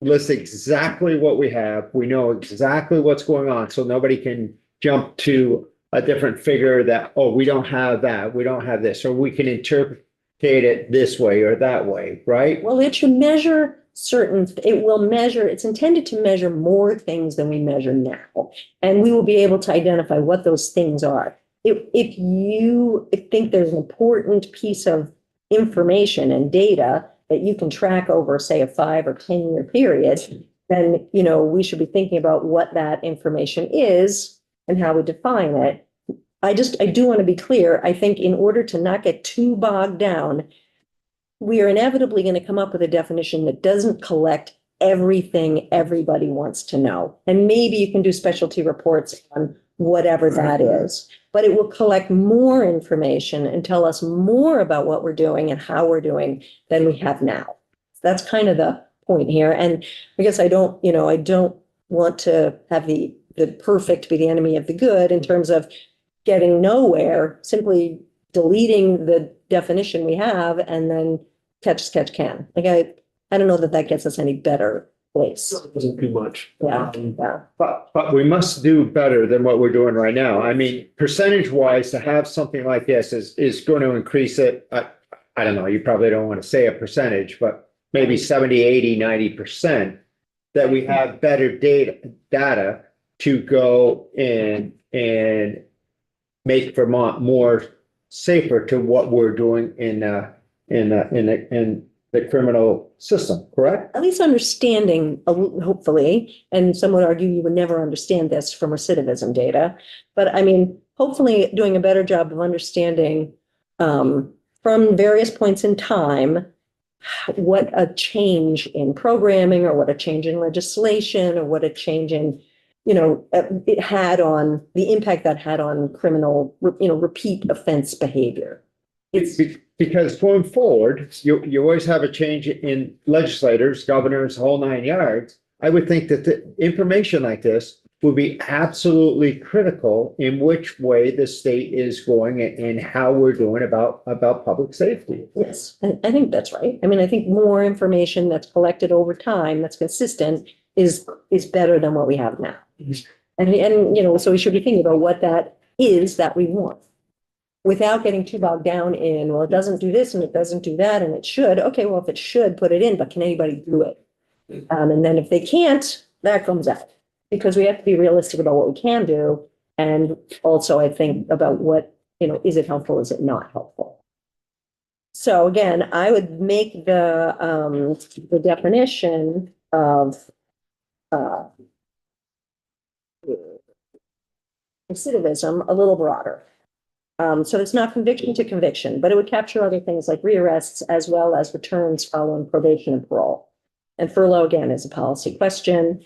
list exactly what we have. We know exactly what's going on, so nobody can jump to a different figure that, we don't have that. We don't have this, or we can interpret it this way or that way, right? Well, it should measure it's intended to measure more things than we measure now. And we will be able to identify what those things are. If you think there's an important piece of information and data that you can track over, say, a 5 or 10 year period, then, we should be thinking about what that information is and how we define it. I do want to be clear. I think in order to not get too bogged down, we are inevitably going to come up with a definition that doesn't collect everything everybody wants to know. And maybe you can do specialty reports on whatever that is, but it will collect more information and tell us more about what we're doing and how we're doing than we have now. That's kind of the point here. And I guess I don't want to have the perfect be the enemy of the good in terms of getting nowhere, simply deleting the definition we have and then catch can. Like I don't know that gets us any better place. It doesn't do much. Yeah. But we must do better than what we're doing right now. I mean, percentage wise, to have something like this is going to increase it. I don't know, you probably don't want to say a percentage, but maybe 70, 80, 90% that we have better data to go and make Vermont more safer to what we're doing in the the criminal system, correct? At least understanding, hopefully, and some would argue you would never understand this from recidivism data. But I mean, hopefully doing a better job of understanding from various points in time, what a change in programming or what a change in legislation or what a change in, it had on the impact that had on criminal, repeat offense behavior. It's Because going forward, you always have a change in legislators, governors, whole 9 yards. I would think that the information like this would be absolutely critical in which way the state is going and how we're doing about public safety. Yes, I think that's right. I mean, I think more information that's collected over time, that's consistent, is better than what we have now. And so we should be thinking about what that is that we want. Without getting too bogged down in, well, it doesn't do this and it doesn't do that and it should. Okay, well, if it should, put it in, but can anybody do it? And then if they can't, that comes out. Because we have to be realistic about what we can do. And also, I think about what, is it helpful? Is it not helpful? So again, I would make the definition of recidivism a little broader. So it's not conviction to conviction, but it would capture other things like rearrests as well as returns following probation and parole. And furlough, again, is a policy question.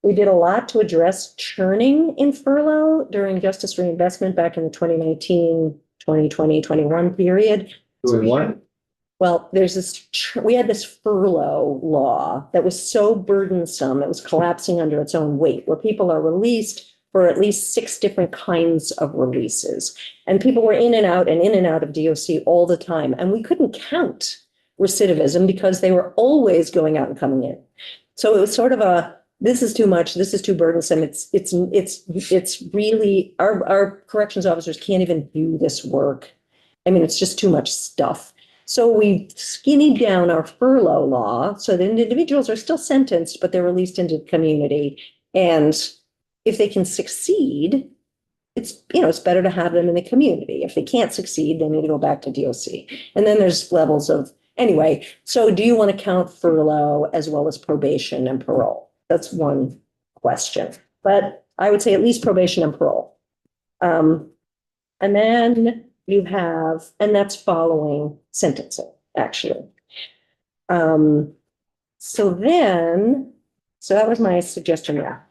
We did a lot to address churning in furlough during justice reinvestment back in the 2019, 2020, 21 period. Doing what? Well, we had this furlough law that was so burdensome, it was collapsing under its own weight, where people are released for at least 6 different kinds of releases. And people were in and out of DOC all the time. And we couldn't count recidivism because they were always going out and coming in. So it was sort of this is too much, this is too burdensome. It's really, our corrections officers can't even do this work. I mean, it's just too much stuff. So we skinnied down our furlough law so that individuals are still sentenced, but they're released into the community. And if they can succeed, it's better to have them in the community. If they can't succeed, they need to go back to DOC. And then there's levels of, anyway, so do you want to count furlough as well as probation and parole? That's one question. But I would say at least probation and parole. And then you have, and that's following sentencing, actually. So that was my suggestion there.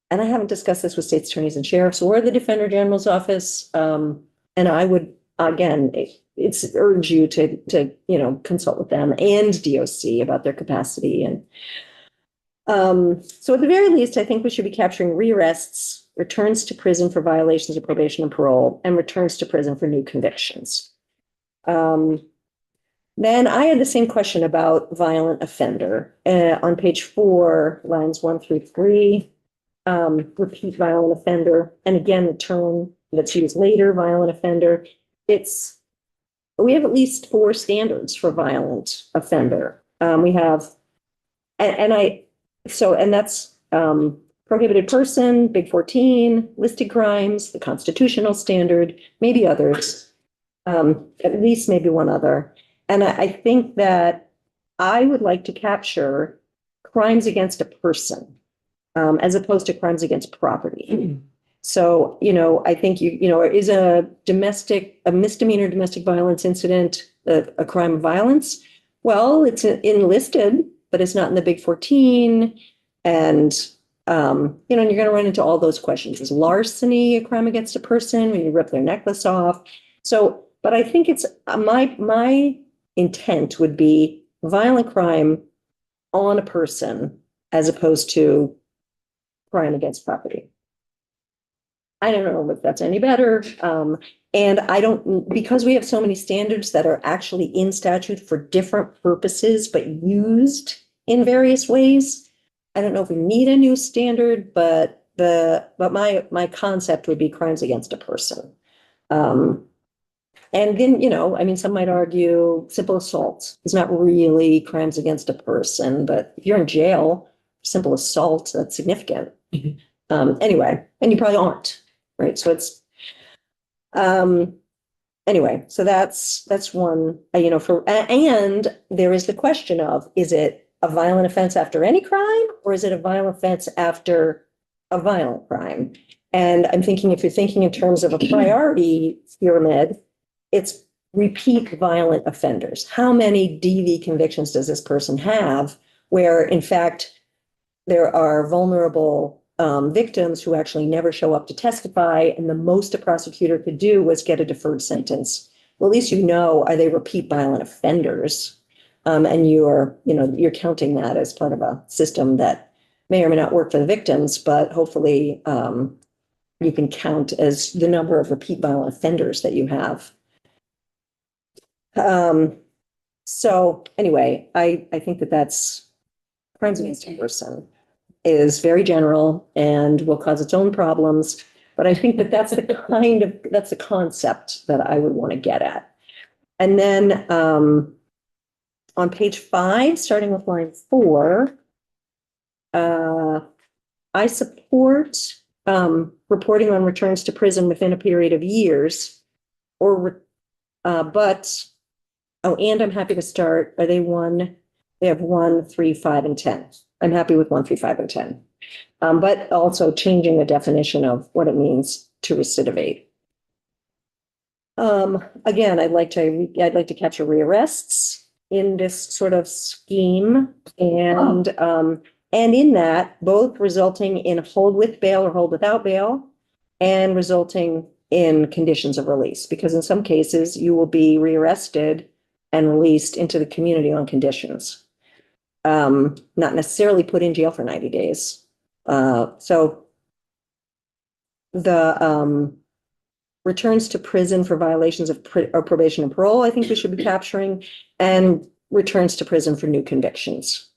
And I haven't discussed this with state's attorneys and sheriffs or the Defender General's office. And I would, again, it's urge you to consult with them and DOC about their capacity. And so at the very least, I think we should be capturing rearrests, returns to prison for violations of probation and parole, and returns to prison for new convictions. Then I had the same question about violent offender on page 4, lines 1 through 3. Repeat violent offender, and again, the term that's used later, violent offender. We have at least 4 standards for violent offender. We have, and that's prohibited person, Big 14, listed crimes, the constitutional standard, maybe others, at least maybe one other. And I think that I would like to capture crimes against a person. As opposed to crimes against property. So, I think is a misdemeanor domestic violence incident a crime of violence? Well, it's enlisted, but it's not in the Big 14. And, and you're going to run into all those questions. Is larceny a crime against a person when you rip their necklace off? So, but I think it's my intent would be violent crime on a person as opposed to crime against property. I don't know if that's any better. And because we have so many standards that are actually in statute for different purposes, but used in various ways. I don't know if we need a new standard, but my concept would be crimes against a person. And then, some might argue simple assault is not really crimes against a person, but if you're in jail, simple assault, that's significant. Anyway, and you probably aren't, right? So it's, anyway, so that's one, and there is the question of, is it a violent offense after any crime, or is it a violent offense after a violent crime? And I'm thinking, if you're thinking in terms of a priority pyramid, it's repeat violent offenders. How many DV convictions does this person have where, in fact, there are vulnerable victims who actually never show up to testify, and the most a prosecutor could do was get a deferred sentence? Well, at least are they repeat violent offenders? And you're counting that as part of a system that may or may not work for the victims, but hopefully you can count as the number of repeat violent offenders that you have. So anyway, I think that's crimes against a person is very general and will cause its own problems. But I think that's the concept that I would want to get at. And then on page 5, starting with line 4, I support reporting on returns to prison within a period of years, and I'm happy to start. Are they 1? They have 1, 3, 5, and 10. I'm happy with 1, 3, 5, and 10. But also changing the definition of what it means to recidivate. Again, I'd like to capture rearrests in this sort of scheme, and in that, both resulting in hold with bail or hold without bail, and resulting in conditions of release, because in some cases you will be rearrested and released into the community on conditions, not necessarily put in jail for 90 days. So the returns to prison for violations of probation and parole, I think we should be capturing, and returns to prison for new convictions.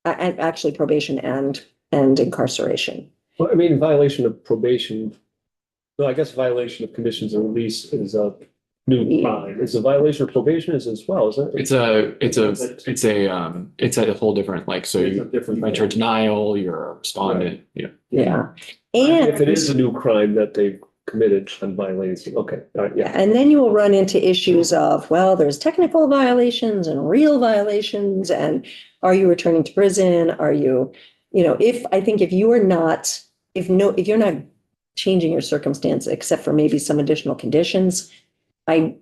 And actually probation and incarceration. Well, I mean, violation of probation. No, I guess violation of conditions of release is a new crime. It's a violation of probation as well, isn't it? It's a whole different, like, so It's a you different enter denial, you're a respondent, yeah. Yeah. If it And is a new crime that they've committed and violating, okay, all right, yeah. and then you will run into issues of, well, there's technical violations and real violations, and are you returning to prison? Are you, if you're not changing your circumstance except for maybe some additional conditions, it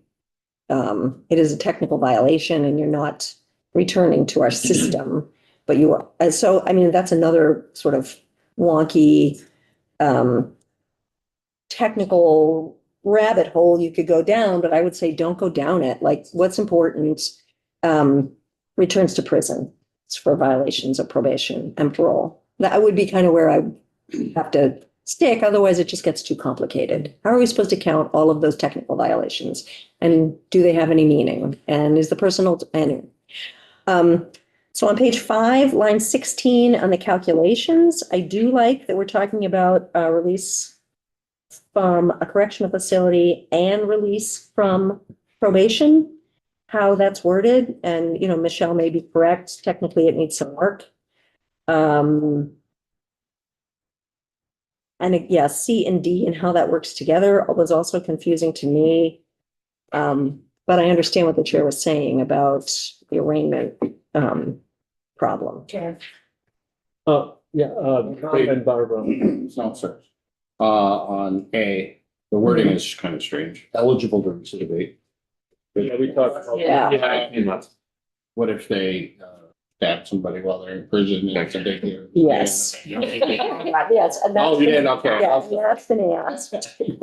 is a technical violation and you're not returning to our system, but you are. So, I mean, that's another sort of wonky, technical rabbit hole you could go down, but I would say don't go down it. Like, what's important, returns to prison for violations of probation and parole. That would be kind of where I have to stick. Otherwise, it just gets too complicated. How are we supposed to count all of those technical violations? And do they have any meaning? And is the personal, and so on page 5, line 16 on the calculations, I do like that we're talking about release from a correctional facility and release from probation, how that's worded. And, Michelle may be correct. Technically, it needs some work. And yeah, C and D and how that works together was also confusing to me. But I understand what the chair was saying about the arraignment problem. Chair. Yeah, and Barbara. No, sir. On A, the wording is kind of strange. Eligible to recidivate. Yeah, we talked about. Yeah. What if they stab somebody while they're in prison? And it's a big deal? Yes. Yes. And Oh, you did? Okay. Yeah, that's been asked.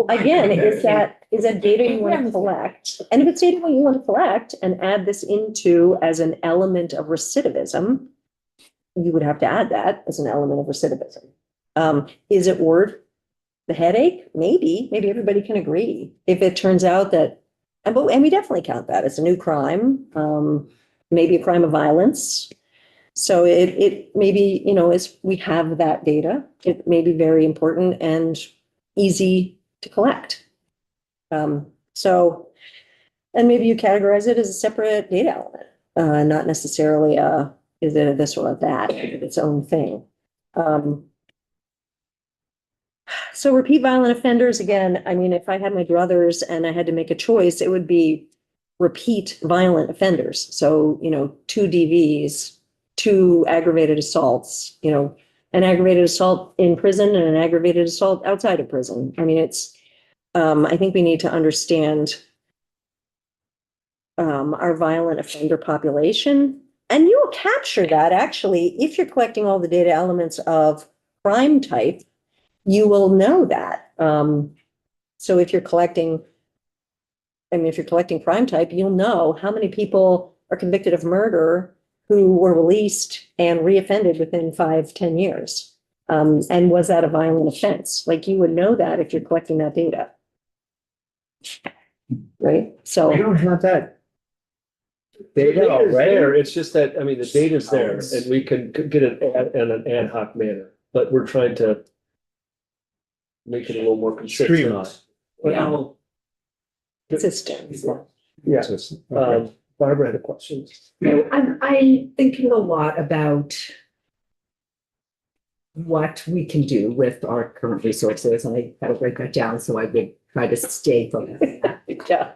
Again, is that data you want to collect? And if it's data you want to collect and add this into as an element of recidivism, you would have to add that as an element of recidivism. Is it worth the headache? Maybe everybody can agree. If it turns out that, and we definitely count that as a new crime, maybe a crime of violence. So it maybe, as we have that data, it may be very important and easy to collect. So, and maybe you categorize it as a separate data element, not necessarily is it a this or a that, its own thing. So repeat violent offenders, again, I mean, if I had my druthers and I had to make a choice, it would be repeat violent offenders. So, 2 DVs, 2 aggravated assaults, an aggravated assault in prison and an aggravated assault outside of prison. I mean, I think we need to understand our violent offender population. And you will capture that actually, if you're collecting all the data elements of crime type, you will know that. So if you're collecting crime type, you'll know how many people are convicted of murder who were released and reoffended within 5-10 years. And was that a violent offense? Like, you would know that if you're collecting that data. Right? So. We don't have that. The Data data is already? there, it's just that, I mean, the data's there, and we can get it in an ad hoc manner, but we're trying to make it a little more consistent. Streamline. Well, Systems. yeah, Okay. Barbara had a question. I'm thinking a lot about what we can do with our current resources, and I gotta break that down, so I would try to stay focused. Yeah.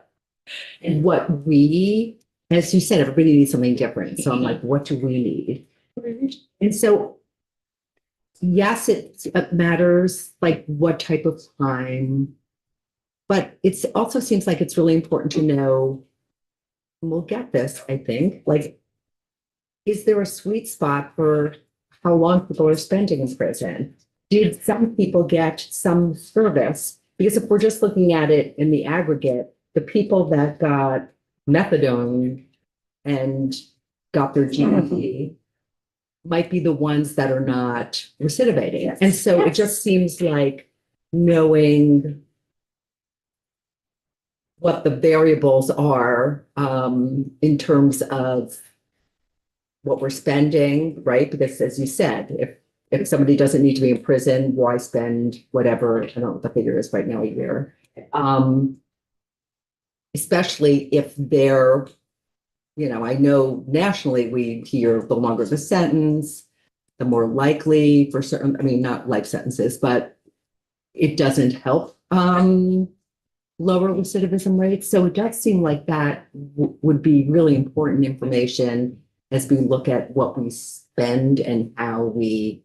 And what we, as you said, everybody needs something different. So I'm like, what do we need? And so, yes, it matters like what type of crime, but it also seems like it's really important to know, and we'll get this, I think, like, is there a sweet spot for how long people are spending in prison? Did some people get some service? Because if we're just looking at it in the aggregate, the people that got methadone and got their GED might be the ones that are not recidivating. Yes. And so it just seems like knowing what the variables are in terms of what we're spending, right? Because as you said, if somebody doesn't need to be in prison, why spend whatever, I don't know what the figure is right now, a year. Especially if they're, I know nationally we hear the longer the sentence, the more likely for certain, I mean, not life sentences, but it doesn't help lower recidivism rates. So it does seem like that would be really important information as we look at what we spend and how we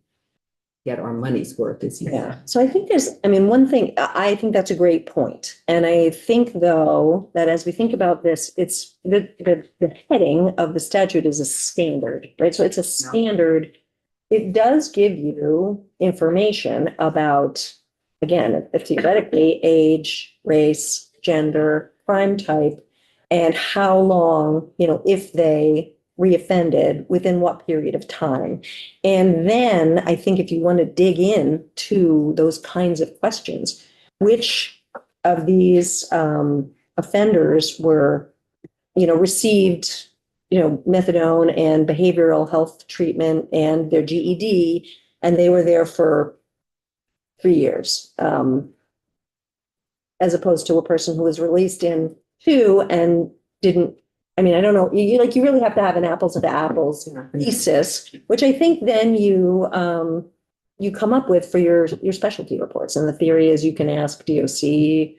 get our money's worth, as you Yeah. said. So I think one thing, I think that's a great point. And I think, though, that as we think about this, it's the heading of the statute is a standard, right? So it's a standard. It does give you information about, again, theoretically, age, race, gender, crime type, and how long, if they reoffended, within what period of time. And then I think if you want to dig in to those kinds of questions, which of these offenders were, received, methadone and behavioral health treatment and their GED, and they were there for 3 years, as opposed to a person who was released in 2 and didn't. I mean, I don't know, you really have to have an apples to apples thesis, which I think then you come up with for your specialty reports. And the theory is you can ask DOC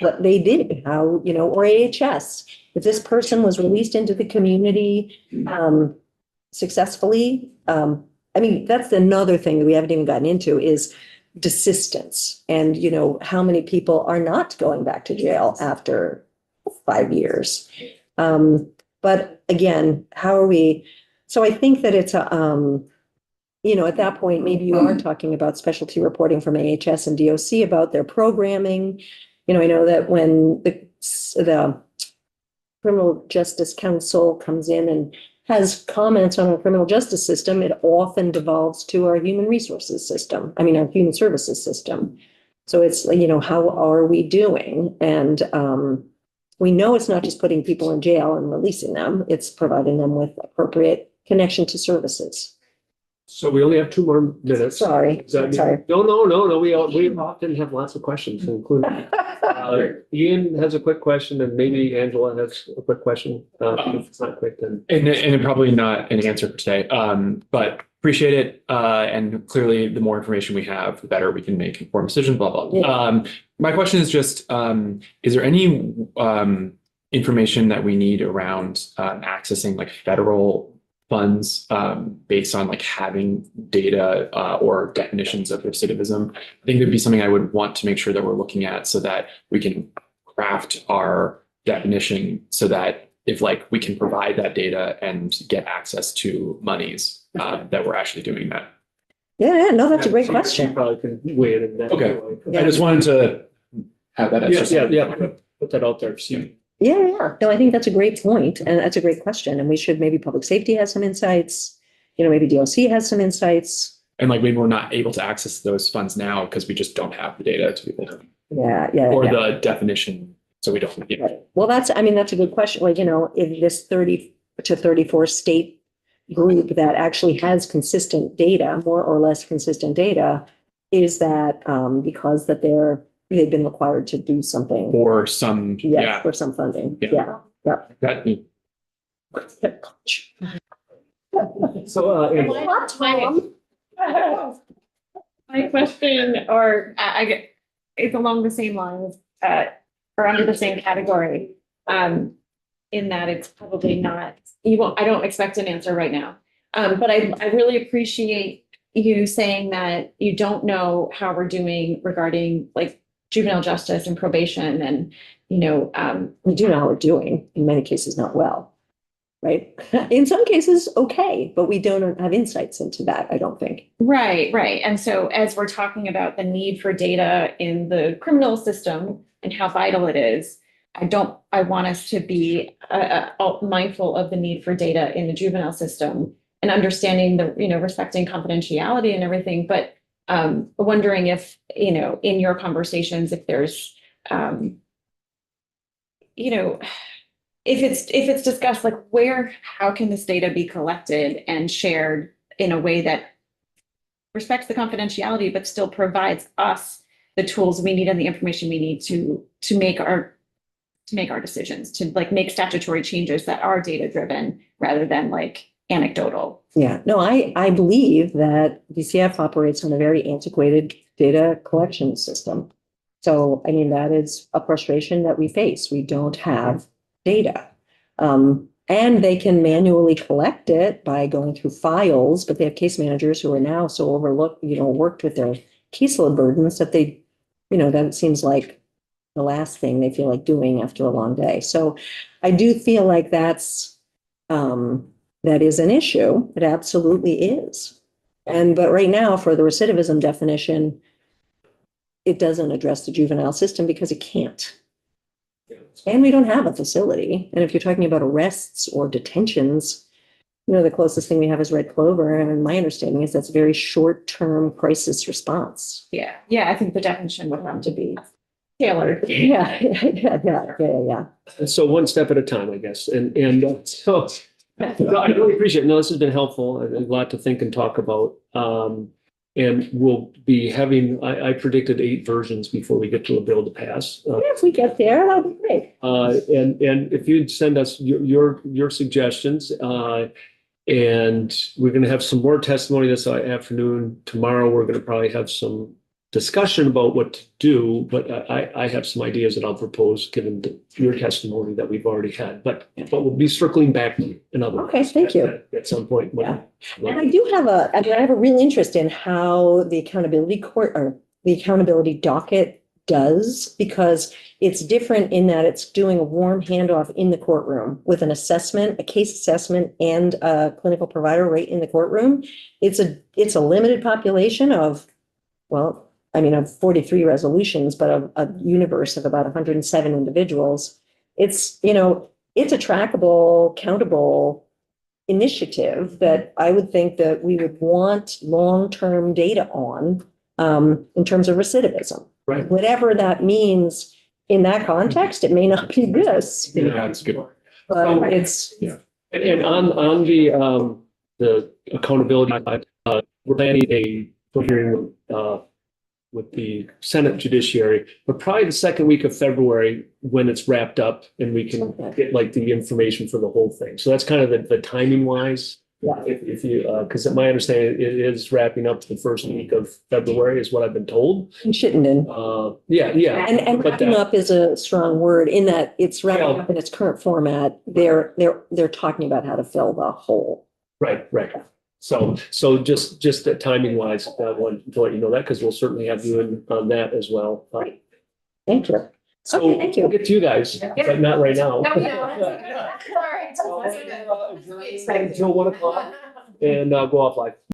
what they did, or AHS. If this person was released into the community successfully, I mean, that's another thing that we haven't even gotten into is desistance. And, how many people are not going back to jail after 5 years. But again, how are we? So I think that it's at that point, maybe you are talking about specialty reporting from AHS and DOC about their programming. I know that when the Criminal Justice Council comes in and has comments on our criminal justice system, it often devolves to our human resources system. I mean, our human services system. So it's, how are we doing? And we know it's not just putting people in jail and releasing them, it's providing them with appropriate connection to services. So we only have 2 more minutes. Sorry. Does that mean- Sorry. No. We often have lots of questions, including Ian has a quick question, and maybe Angela has a quick question. If it's not quick, then. And probably not an answer for today. But appreciate it. And clearly, the more information we have, the better we can make informed decisions, blah, blah. Yeah. My question is just, is there any information that we need around accessing like federal funds based on like having data or definitions of recidivism? I think there'd be something I would want to make sure that we're looking at so that we can craft our definition so that if like we can provide that data and get access to monies that we're actually doing that. Yeah, no, that's a Yeah, great so question. you probably can weigh it in that. Okay. way. I just wanted to have that extra. Yeah. Put that out there. See. Yeah. No, I think that's a great point, and that's a great question. And we should, maybe public safety has some insights, maybe DLC has some insights. And like maybe we're not able to access those funds now because we just don't have the data to be able to, Yeah. or the definition. So we don't. Right. Well, that's a good question. Like, in this 30 to 34 state group that actually has consistent data, more or less consistent data, is that because that they've been required to do something. Or some, Yes, for some funding. Yeah. Yeah. that So, Angela, My question, or I get, it's along the same lines, or under the same category. In that it's probably not, I don't expect an answer right now. But I really appreciate you saying that you don't know how we're doing regarding like juvenile justice and probation and, We do know how we're doing, in many cases not well, right? In some cases, okay, but we don't have insights into that, I don't think. Right. And so as we're talking about the need for data in the criminal system and how vital it is, I want us to be mindful of the need for data in the juvenile system and understanding respecting confidentiality and everything, but wondering if, in your conversations, if there's, if it's discussed, like how can this data be collected and shared in a way that respects the confidentiality, but still provides us the tools we need and the information we need to make our decisions, to like make statutory changes that are data driven rather than like anecdotal. Yeah, no, I believe that DCF operates on a very antiquated data collection system. So, that is a frustration that we face. We don't have data. And they can manually collect it by going through files, but they have case managers who are now so worked with their caseload burdens that that it seems like the last thing they feel like doing after a long day. So I do feel like that is an issue. It absolutely is. But right now, for the recidivism definition, it doesn't address the juvenile system because it can't. And we don't have a facility. And if you're talking about arrests or detentions, the closest thing we have is Red Clover. And my understanding is that's a very short-term crisis response. Yeah, I think the definition would have to be tailored. Yeah. And so one step at a time, I guess. And so I really appreciate it. No, this has been helpful. A lot to think and talk about. And we'll be having, I predicted 8 versions before we get to a bill to pass. If we get there, that'll be great. And if you'd send us your suggestions, and we're going to have some more testimony this afternoon. Tomorrow, we're going to probably have some discussion about what to do, but I have some ideas that I'll propose given your testimony that we've already had. But we'll be circling back in other. Okay, thank you. At some point. Yeah. And I do have I have a real interest in how the accountability court or the accountability docket does, because it's different in that it's doing a warm handoff in the courtroom with an assessment, a case assessment, and a clinical provider right in the courtroom. It's a limited population of, of 43 resolutions, but a universe of about 107 individuals. It's a trackable, countable initiative that I would think that we would want long-term data on in terms of recidivism. Right. Whatever that means in that context, it may not be this. Yeah, that's good. But it's. Yeah. And on the accountability, we're planning a hearing with the Senate Judiciary, but probably the second week of February when it's wrapped up and we can get like the information for the whole thing. So that's kind of the timing wise. Yeah. If you, because my understanding, it is wrapping up the first week of February is what I've been told. In Chittenden. Yeah. And But wrapping that- up is a strong word in that it's wrapping Well- up in its current format. They're talking about how to fill the hole. Right. So just timing wise, I wanted to let you know that, because we'll certainly have you in on that as well. Right. Thank you. So Okay, thank you. we'll get to you guys, but not right now. No, no. Until 1 o'clock and go off live.